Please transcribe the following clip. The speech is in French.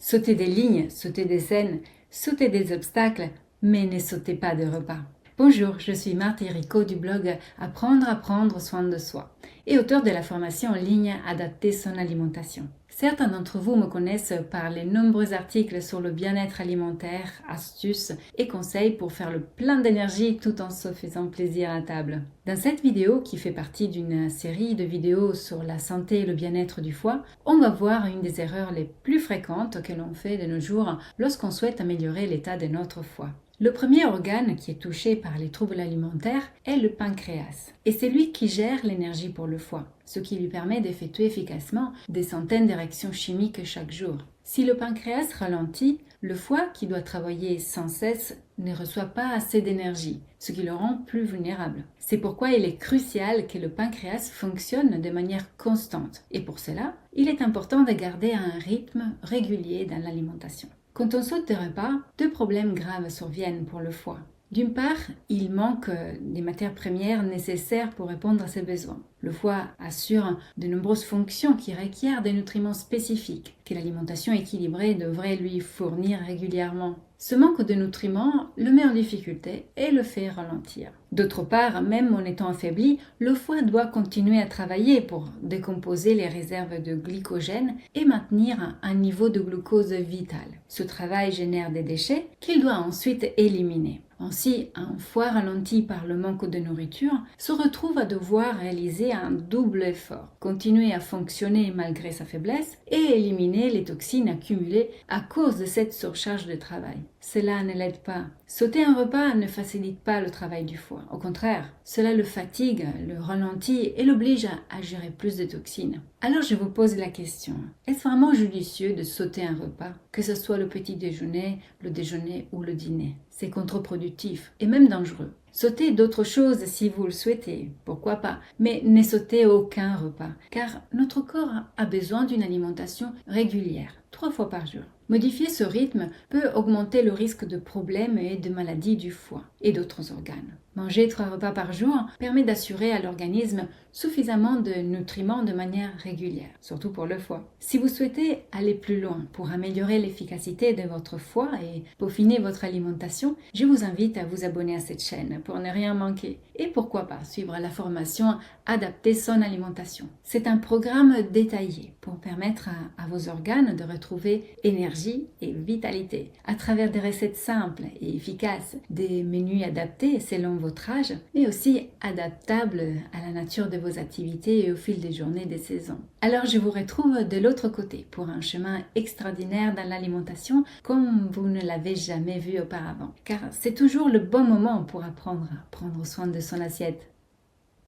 Sautez des lignes, sautez des scènes, sautez des obstacles, mais ne sautez pas de repas. Bonjour, je suis Marthe Rico du blog Apprendre à prendre soin de soi et auteur de la formation en ligne Adapter son alimentation. Certains d'entre vous me connaissent par les nombreux articles sur le bien-être alimentaire, astuces et conseils pour faire le plein d'énergie tout en se faisant plaisir à table. Dans cette vidéo, qui fait partie d'une série de vidéos sur la santé et le bien-être du foie, on va voir une des erreurs les plus fréquentes que l'on fait de nos jours lorsqu'on souhaite améliorer l'état de notre foie. Le premier organe qui est touché par les troubles alimentaires est le pancréas, et c'est lui qui gère l'énergie pour le foie, ce qui lui permet d'effectuer efficacement des centaines de réactions chimiques chaque jour. Si le pancréas ralentit, le foie, qui doit travailler sans cesse, ne reçoit pas assez d'énergie, ce qui le rend plus vulnérable. C'est pourquoi il est crucial que le pancréas fonctionne de manière constante, et pour cela, il est important de garder un rythme régulier dans l'alimentation. Quand on saute des repas, deux problèmes graves surviennent pour le foie. D'une part, il manque des matières premières nécessaires pour répondre à ses besoins. Le foie assure de nombreuses fonctions qui requièrent des nutriments spécifiques que l'alimentation équilibrée devrait lui fournir régulièrement. Ce manque de nutriments le met en difficulté et le fait ralentir. D'autre part, même en étant affaibli, le foie doit continuer à travailler pour décomposer les réserves de glycogène et maintenir un niveau de glucose vital. Ce travail génère des déchets qu'il doit ensuite éliminer. Ainsi, un foie ralenti par le manque de nourriture se retrouve à devoir réaliser un double effort, continuer à fonctionner malgré sa faiblesse et éliminer les toxines accumulées à cause de cette surcharge de travail. Cela ne l'aide pas. Sauter un repas ne facilite pas le travail du foie. Au contraire, cela le fatigue, le ralentit et l'oblige à gérer plus de toxines. Alors je vous pose la question, est-ce vraiment judicieux de sauter un repas, que ce soit le petit déjeuner, le déjeuner ou le dîner? C'est contre-productif et même dangereux. Sautez d'autres choses si vous le souhaitez, pourquoi pas, mais ne sautez aucun repas, car notre corps a besoin d'une alimentation régulière, 3 fois par jour. Modifier ce rythme peut augmenter le risque de problèmes et de maladies du foie et d'autres organes. Manger 3 repas par jour permet d'assurer à l'organisme suffisamment de nutriments de manière régulière, surtout pour le foie. Si vous souhaitez aller plus loin pour améliorer l'efficacité de votre foie et peaufiner votre alimentation, je vous invite à vous abonner à cette chaîne pour ne rien manquer. Et pourquoi pas suivre la formation Adapter son alimentation. C'est un programme détaillé pour permettre à vos organes de retrouver énergie et vitalité à travers des recettes simples et efficaces, des menus adaptés selon votre âge, mais aussi adaptables à la nature de vos activités et au fil des journées et des saisons. Alors je vous retrouve de l'autre côté pour un chemin extraordinaire dans l'alimentation comme vous ne l'avez jamais vu auparavant. Car c'est toujours le bon moment pour apprendre à prendre soin de son assiette.